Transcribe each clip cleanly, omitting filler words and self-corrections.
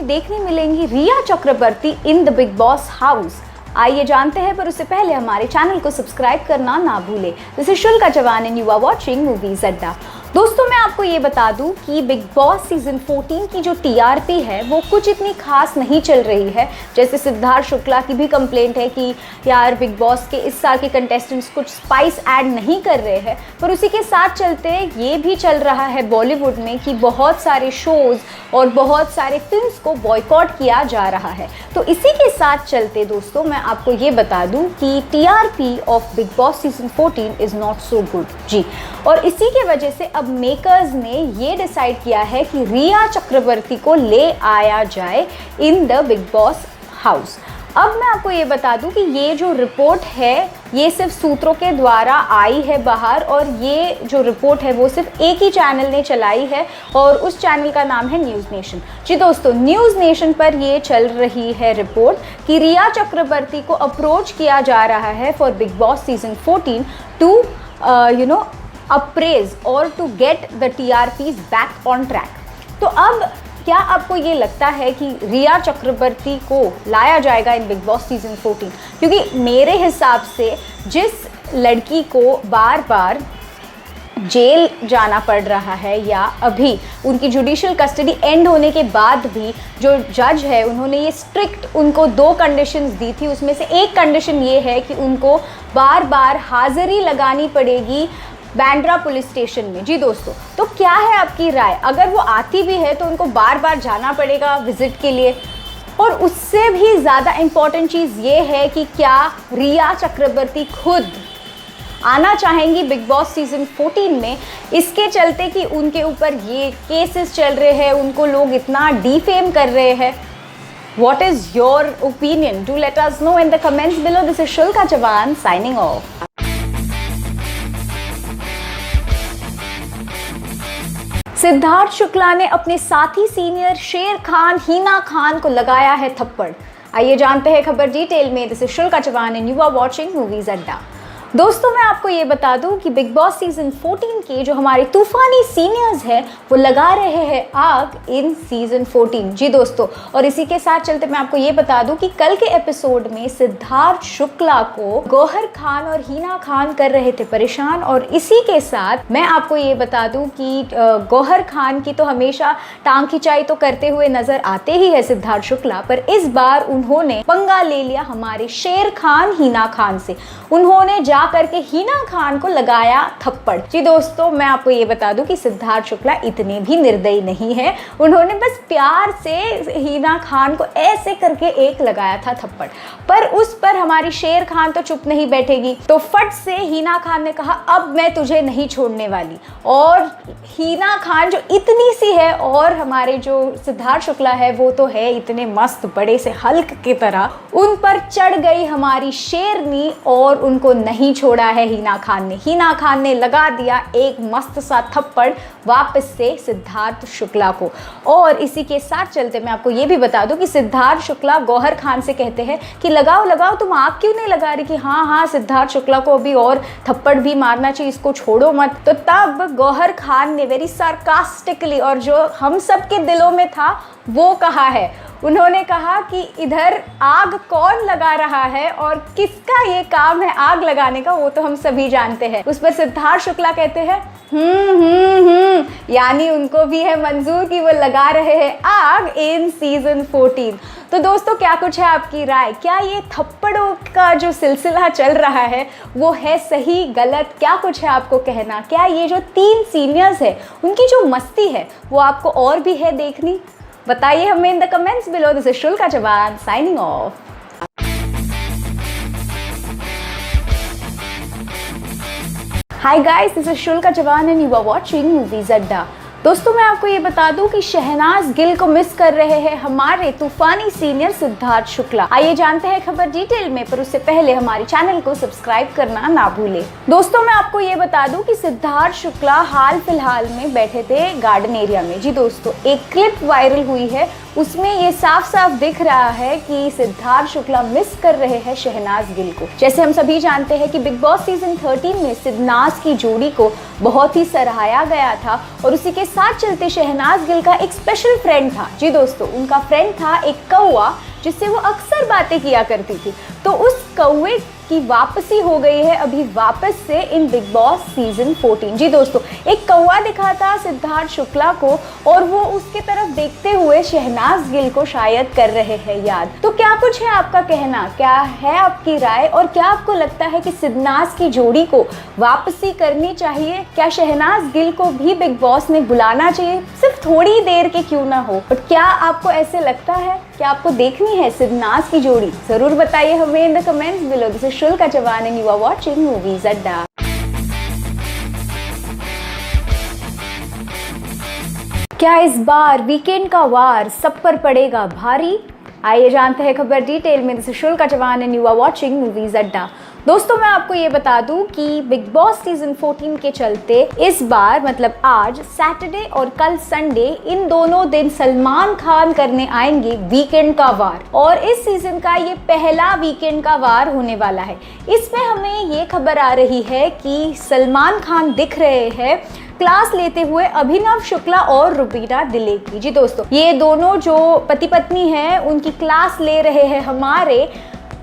हमें देखने मिलेंगी Rhea Chakraborty in the Bigg Boss house. आइए जानते हैं, पर उससे पहले हमारे चैनल को सब्सक्राइब करना ना भूलें। This is Shulka Chavan and you are watching movies Adda. दोस्तों, मैं आपको ये बता दूं कि बिग बॉस सीजन 14 की जो टीआरपी है वो कुछ इतनी खास नहीं चल रही है। जैसे सिद्धार्थ शुक्ला की भी कंप्लेंट है कि यार बिग बॉस के इस साल के कंटेस्टेंट्स कुछ स्पाइस ऐड नहीं कर रहे हैं। पर उसी के साथ चलते ये भी चल रहा है बॉलीवुड में कि बहुत सारे शोज़ और बहुत सारे फिल्म्स को बॉयकॉट किया जा रहा है। तो इसी के साथ चलते दोस्तों, मैं आपको ये बता दूं कि TRP of Bigg Boss season 14 is not so good जी। और इसी के वजह से अब मेकर्स ने ये डिसाइड किया है कि रिया चक्रवर्ती को ले आया जाए इन द बिग बॉस हाउस। अब मैं आपको ये बता दूं कि ये जो रिपोर्ट है ये सिर्फ सूत्रों के द्वारा आई है बाहर, और ये जो रिपोर्ट है वो सिर्फ एक ही चैनल ने चलाई है और उस चैनल का नाम है न्यूज़ नेशन। जी दोस्तों, न्यूज़ नेशन पर ये चल रही है रिपोर्ट कि रिया चक्रवर्ती को अप्रोच किया जा रहा है for Bigg Boss season 14 to appraise or to get the TRPs back on track. तो अब क्या आपको ये लगता है कि रिया चक्रवर्ती को लाया जाएगा इन बिग बॉस सीजन 14? क्योंकि मेरे हिसाब से जिस लड़की को बार बार जेल जाना पड़ रहा है, या अभी उनकी जुडिशियल कस्टडी एंड होने के बाद भी जो जज है उन्होंने ये स्ट्रिक्ट उनको 2 कंडीशंस दी थी, उसमें से एक कंडीशन ये है कि उनको बार बार हाज़िरी लगानी पड़ेगी बांद्रा पुलिस स्टेशन में। जी दोस्तों, तो क्या है आपकी राय? अगर वो आती भी है तो उनको बार बार जाना पड़ेगा विजिट के लिए? और उससे भी ज़्यादा इम्पॉर्टेंट चीज़ ये है कि क्या रिया चक्रवर्ती खुद आना चाहेंगी बिग बॉस सीजन 14 में, इसके चलते कि उनके ऊपर ये केसेस चल रहे हैं, उनको लोग इतना डिफेम कर रहे हैं? What is your opinion? Do let us know in the comments below. This is Shulka Chavan signing off. Siddharth Shukla ने अपने साथी सीनियर शेर खान हिना खान को लगाया है थप्पड़। आइए जानते हैं खबर डिटेल में। This is Shulka Chavan and you are watching movies Adda. दोस्तों, मैं आपको ये बता दूं कि बिग बॉस सीजन 14 के जो हमारे तूफानी सीनियर्स हैं वो लगा रहे हैं आग इन सीजन 14। जी दोस्तों, और इसी के साथ चलते मैं आपको ये बता दूं कि कल के एपिसोड में सिद्धार्थ शुक्ला को गौहर खान और हिना खान कर रहे थे परेशान। और इसी के साथ मैं आपको ये बता दूं कि गौहर खान की तो हमेशा टांग खिंचाई तो करते हुए नजर आते ही है सिद्धार्थ शुक्ला, पर इस बार उन्होंने पंगा ले लिया हमारे शेर खान हिना खान से। उन्होंने जा करके हिना खान को लगाया थप्पड़। जी दोस्तों, मैं आपको ये बता दूं कि सिद्धार्थ शुक्ला इतने भी निर्दयी नहीं है। उन्होंने बस प्यार से हिना खान को ऐसे करके एक लगाया था थप्पड़, पर उस पर हमारी शेर खान तो चुप नहीं बैठेगी। तो फट से हिना खान ने कहा अब मैं तुझे नहीं छोड़ने वाली। और हिना खान जो इतनी सी है और हमारे जो सिद्धार्थ शुक्ला है वो तो है इतने मस्त बड़े से हल्क की तरह, उन पर चढ़ गई हमारी शेरनी और उनको नहीं छोड़ा है हिना खान ने। हिना खान ने लगा दिया एक मस्त सा थप्पड़ वापस से सिद्धार्थ शुक्ला को। और इसी के साथ चलते मैं आपको ये भी बता दूं कि सिद्धार्थ शुक्ला गौहर खान से कहते हैं कि लगाओ लगाओ, तुम आग क्यों नहीं लगा रही? कि हाँ सिद्धार्थ शुक्ला को अभी और थप्पड़ भी मारना चाहिए, इसको छोड़ो मत। तो तब गौहर खान ने वेरी सार्कास्टिकली, और जो हम सब के दिलों में था वो कहा है, उन्होंने कहा कि इधर आग कौन लगा रहा है और किसका ये काम है आग लगाने का, वो तो हम सभी जानते हैं। उस पर सिद्धार्थ शुक्ला कहते हैं यानी उनको भी है मंजूर कि वो लगा रहे हैं आग इन सीजन 14। तो दोस्तों, क्या कुछ है आपकी राय? क्या ये थप्पड़ों का जो सिलसिला चल रहा है वो है सही गलत? क्या कुछ है आपको कहना? क्या ये जो 3 सीनियर्स है उनकी जो मस्ती है वो आपको और भी है देखनी? बताइए हमें in the comments below. This is Shulka Chavan signing off. Hi guys, this is Shulka Chavan and you are watching Movies Adda. दोस्तों, मैं आपको ये बता दूं कि शहनाज गिल को मिस कर रहे हैं हमारे तूफानी सीनियर सिद्धार्थ शुक्ला। आइए जानते हैं खबर डिटेल में, पर उससे पहले हमारे चैनल को सब्सक्राइब करना ना भूलें। दोस्तों, मैं आपको ये बता दूं कि सिद्धार्थ शुक्ला हाल फिलहाल में बैठे थे गार्डन एरिया में। जी दोस्तों, एक क्लिप वायरल हुई है, उसमें ये साफ साफ दिख रहा है कि सिद्धार्थ शुक्ला मिस कर रहे हैं शहनाज गिल को। जैसे हम सभी जानते हैं कि बिग बॉस सीजन 13 में सिद्नाज की जोड़ी को बहुत ही सराहाया गया था, और उसी के साथ चलते शहनाज गिल का एक स्पेशल फ्रेंड था। जी दोस्तों, उनका फ्रेंड था एक कौवा जिससे वो अक्सर बातें किया करती थी। तो उस कौवे की वापसी हो गई है अभी वापस से इन बिग बॉस सीजन 14। जी दोस्तों, एक कौवा दिखा था सिद्धार्थ शुक्ला को और वो उसके तरफ देखते हुए शहनाज गिल को शायद कर रहे हैं याद। तो क्या कुछ है आपका कहना, क्या है आपकी राय और क्या आपको लगता है कि सिद्धार्थ की जोड़ी को वापसी करनी चाहिए? क्या शहनाज गिल को भी बिग बॉस ने बुलाना चाहिए, सिर्फ थोड़ी देर के क्यों ना हो? बट क्या आपको ऐसे लगता है? क्या आपको देखनी है सिद्धार्थ की जोड़ी? जरूर बताइए हमें in the comments below. This is शुल्का Chauhan and you are watching Movies Adda. क्या इस बार वीकेंड का वार सब पर पड़ेगा भारी? आइए जानते हैं खबर डिटेल में। This is शुल्का Chauhan and you are watching Movies Adda. दोस्तों, मैं आपको ये बता दूं कि बिग बॉस सीजन 14 के चलते इस बार मतलब आज सैटरडे और कल संडे इन दोनों दिन सलमान खान करने आएंगे वीकेंड का वार और इस सीजन का ये पहला वीकेंड का वार होने वाला है। इसमें हमें ये खबर आ रही है कि सलमान खान दिख रहे हैं क्लास लेते हुए अभिनव शुक्ला और रुबीना दिलेर की। जी दोस्तों, ये दोनों जो पति पत्नी हैं उनकी क्लास ले रहे हैं हमारे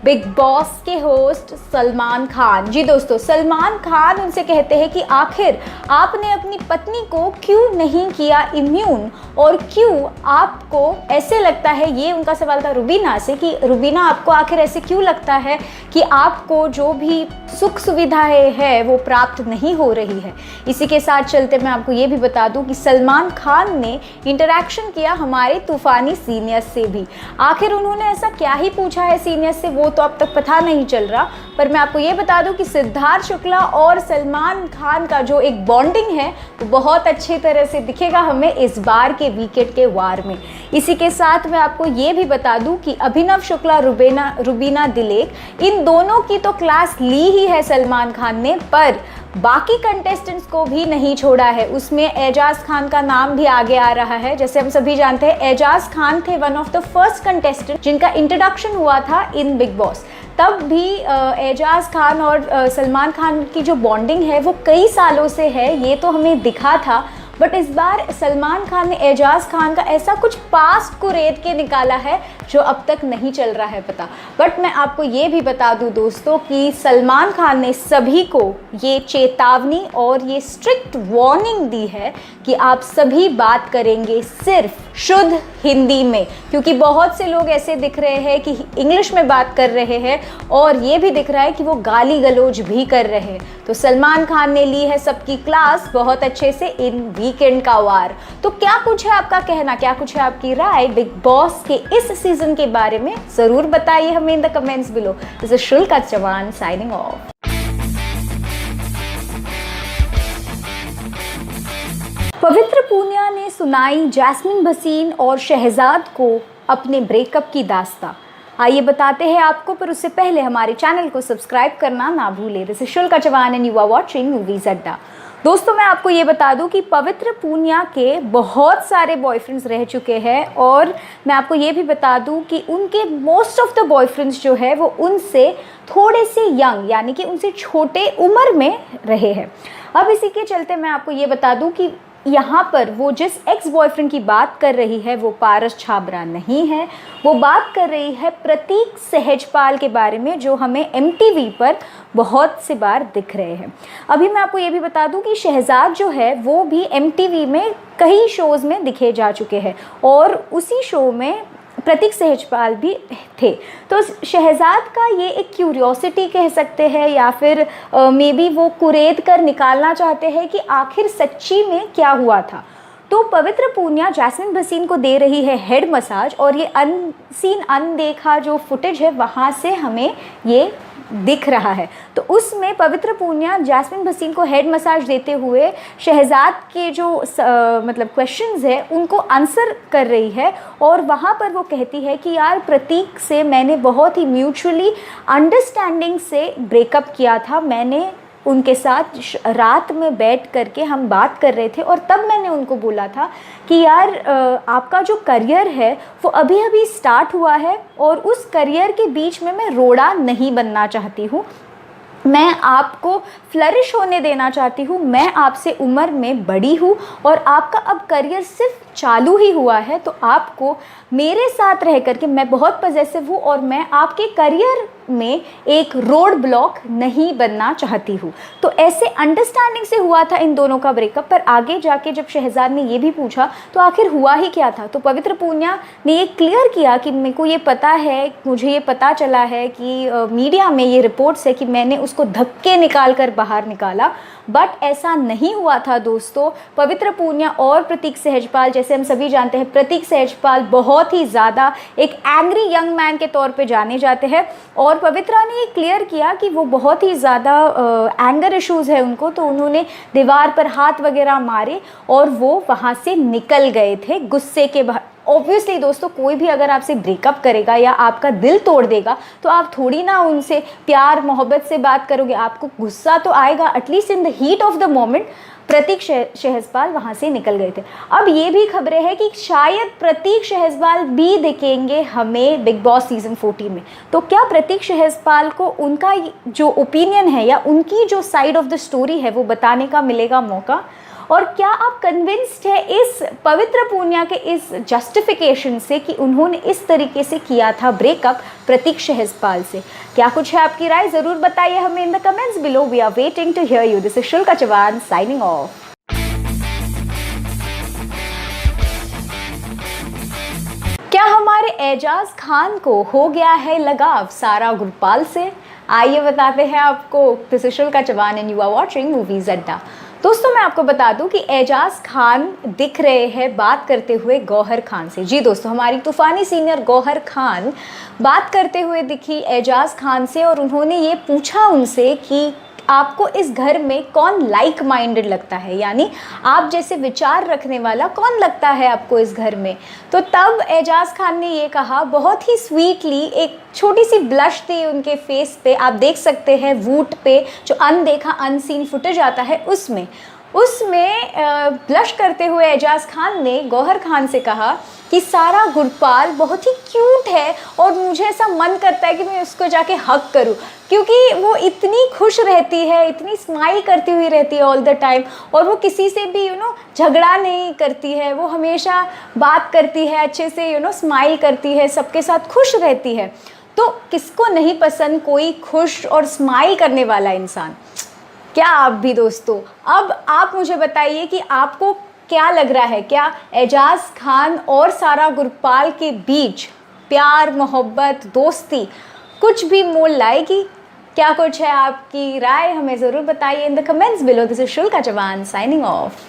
बिग बॉस के होस्ट सलमान खान। जी दोस्तों, सलमान खान उनसे कहते हैं कि आखिर आपने अपनी पत्नी को क्यों नहीं किया इम्यून और क्यों आपको ऐसे लगता है, ये उनका सवाल था रुबीना से, कि रुबीना आपको आखिर ऐसे क्यों लगता है कि आपको जो भी सुख सुविधाएं है वो प्राप्त नहीं हो रही है। इसी के साथ चलते मैं आपको ये भी बता दूं कि सलमान खान ने इंटरैक्शन किया हमारे तूफानी सीनियर से भी। आखिर उन्होंने ऐसा क्या ही पूछा है सीनियर से वो तो अब तक पता नहीं चल रहा, पर मैं आपको ये बता दूं कि सिद्धार्थ शुक्ला और सलमान खान का जो एक बॉन्डिंग है वो बहुत अच्छी तरह से दिखेगा हमें इस बार के वीकेंड के वार में। इसी के साथ मैं आपको ये भी बता दूं कि अभिनव शुक्ला रुबीना दिलेर इन दोनों की तो क्लास ली ही है सलमान खान ने, पर बाकी कंटेस्टेंट्स को भी नहीं छोड़ा है। उसमें एजाज खान का नाम भी आगे आ रहा है। जैसे हम सभी जानते हैं एजाज खान थे one of the first contestant जिनका इंट्रोडक्शन हुआ था इन बिग बॉस। तब भी एजाज खान और सलमान खान की जो बॉन्डिंग है वो कई सालों से है, ये तो हमें दिखा था। बट इस बार सलमान खान ने एजाज खान का ऐसा कुछ पास्ट को रेत के निकाला है जो अब तक नहीं चल रहा है पता। बट मैं आपको ये भी बता दूं दोस्तों कि सलमान खान ने सभी को ये चेतावनी और ये स्ट्रिक्ट वार्निंग दी है कि आप सभी बात करेंगे सिर्फ शुद्ध हिंदी में, क्योंकि बहुत से लोग ऐसे दिख रहे हैं कि इंग्लिश में बात कर रहे हैं और ये भी दिख रहा है कि वो गाली गलौज भी कर रहे हैं। तो सलमान खान ने ली है सबकी क्लास बहुत अच्छे से इन वीकेंड का वार। तो क्या कुछ है आपका कहना, क्या कुछ है आपकी राय बिग बॉस के इस सीजन के बारे में? जरूर बताइए हमें in the comments below. This is शुल्का Chauhan signing off. Pavitra Punia ने सुनाई जैस्मिन भसीन और शहजाद को अपने ब्रेकअप की दास्तां। आइए बताते हैं आपको, पर उससे पहले हमारे चैनल को सब्सक्राइब करना ना भूलें। This is शुल्का Chauhan and you are watching Movies Adda. दोस्तों, मैं आपको ये बता दूं कि पवित्र पूनिया के बहुत सारे बॉयफ्रेंड्स रह चुके हैं और मैं आपको ये भी बता दूं कि उनके मोस्ट ऑफ द बॉयफ्रेंड्स जो है वो उनसे थोड़े से यंग यानी कि उनसे छोटे उम्र में रहे हैं। अब इसी के चलते मैं आपको ये बता दूं कि यहाँ पर वो जिस एक्स बॉयफ्रेंड की बात कर रही है वो पारस छाबरा नहीं है, वो बात कर रही है प्रतीक सहजपाल के बारे में जो हमें MTV पर बहुत से बार दिख रहे हैं। अभी मैं आपको ये भी बता दूं कि शहजाद जो है वो भी MTV में कई शोज़ में दिखे जा चुके हैं और उसी शो में प्रतीक सहजपाल भी थे। तो शहजाद का ये एक क्यूरियोसिटी कह सकते हैं या फिर मे बी वो कुरेद कर निकालना चाहते हैं कि आखिर सच्ची में क्या हुआ था। तो पवित्र पूनिया जैस्मिन भसीन को दे रही है हेड मसाज और ये अनसीन अनदेखा जो फुटेज है वहाँ से हमें ये दिख रहा है। तो उसमें पवित्र पूनिया जैस्मिन भसीन को हेड मसाज देते हुए शहजाद के जो मतलब क्वेश्चंस है उनको आंसर कर रही है और वहाँ पर वो कहती है कि यार प्रतीक से मैंने बहुत ही म्यूचुअली अंडरस्टैंडिंग से ब्रेकअप किया था। मैंने उनके साथ रात में बैठ करके हम बात कर रहे थे और तब मैंने उनको बोला था कि यार आपका जो करियर है वो अभी अभी स्टार्ट हुआ है और उस करियर के बीच में मैं रोड़ा नहीं बनना चाहती हूँ। मैं आपको फ्लरिश होने देना चाहती हूँ, मैं आपसे उम्र में बड़ी हूँ और आपका अब करियर सिर्फ चालू ही हुआ है, तो आपको मेरे साथ रह करके, मैं बहुत पॉजेसिव हूँ और मैं आपके करियर में एक रोड ब्लॉक नहीं बनना चाहती हूँ। तो ऐसे अंडरस्टैंडिंग से हुआ था इन दोनों का ब्रेकअप। पर आगे जाके जब शहजाद ने ये भी पूछा तो आखिर हुआ ही क्या था, तो पवित्र पूनिया ने ये क्लियर किया कि मेरे को ये पता है, मुझे ये पता चला है कि मीडिया में ये रिपोर्ट्स है कि मैंने उसको धक्के निकाल कर बाहर निकाला, बट ऐसा नहीं हुआ था दोस्तों। पवित्र पूनिया और प्रतीक सहजपाल, जैसे हम सभी जानते हैं प्रतीक सहजपाल बहुत ही ज़्यादा एक एंग्री यंग मैन के तौर पे जाने जाते हैं, और पवित्रा ने ये क्लियर किया कि वो बहुत ही ज़्यादा एंगर इश्यूज़ है उनको, तो उन्होंने दीवार पर हाथ वगैरह मारे और वो वहाँ से निकल गए थे गुस्से के बाहर। ऑब्वियसली दोस्तों, कोई भी अगर आपसे ब्रेकअप करेगा या आपका दिल तोड़ देगा तो आप थोड़ी ना उनसे प्यार मोहब्बत से बात करोगे, आपको गुस्सा तो आएगा। At least in the heat of the moment Prateek Sehajpal वहाँ से निकल गए थे। अब ये भी खबरें हैं कि शायद प्रतीक सहजपाल भी दिखेंगे हमें बिग बॉस सीज़न 14 में। तो क्या प्रतीक सहजपाल को उनका जो ओपिनियन है या उनकी जो साइड ऑफ द स्टोरी है वो बताने का मिलेगा मौका? और क्या आप कन्विंस्ड है इस पवित्र पूनिया के इस जस्टिफिकेशन से कि उन्होंने इस तरीके से किया था ब्रेकअप प्रतीक सहजपाल से? क्या कुछ है आपकी राय, ज़रूर बताइए हमें in the comments below. We are waiting to hear you. This is शुल्का Chauhan signing off. क्या हमारे एजाज खान को हो गया है लगाव सारा गुरपाल से? आइए बताते हैं आपको। This is शुल्का Chauhan and you are watching movies Adda. दोस्तों, मैं आपको बता दूं कि एजाज खान दिख रहे हैं बात करते हुए गौहर खान से। जी दोस्तों, हमारी तूफ़ानी सीनियर गौहर खान बात करते हुए दिखी एजाज खान से, और उन्होंने ये पूछा उनसे कि आपको इस घर में कौन लाइक माइंडेड लगता है, यानी आप जैसे विचार रखने वाला कौन लगता है आपको इस घर में? तो तब एजाज खान ने ये कहा बहुत ही स्वीटली, एक छोटी सी ब्लश थी उनके फेस पे, आप देख सकते हैं वूट पे जो अनदेखा अनसीन फुटेज आता है उसमें ब्लश करते हुए एजाज खान ने गौहर खान से कहा कि सारा गुरपाल बहुत ही क्यूट है और मुझे ऐसा मन करता है कि मैं उसको जाके हग करूं, क्योंकि वो इतनी खुश रहती है, इतनी स्माइल करती हुई रहती है ऑल द टाइम, और वो किसी से भी झगड़ा नहीं करती है, वो हमेशा बात करती है अच्छे से, स्माइल करती है, सबके साथ खुश रहती है। तो किसको नहीं पसंद कोई खुश और स्माइल करने वाला इंसान? क्या आप भी दोस्तों? अब आप मुझे बताइए कि आपको क्या लग रहा है, क्या एजाज खान और सारा गुरपाल के बीच प्यार मोहब्बत दोस्ती कुछ भी मोल लाएगी? क्या कुछ है आपकी राय, हमें ज़रूर बताइए in the comments below. This is शुल्का Chauhan signing of.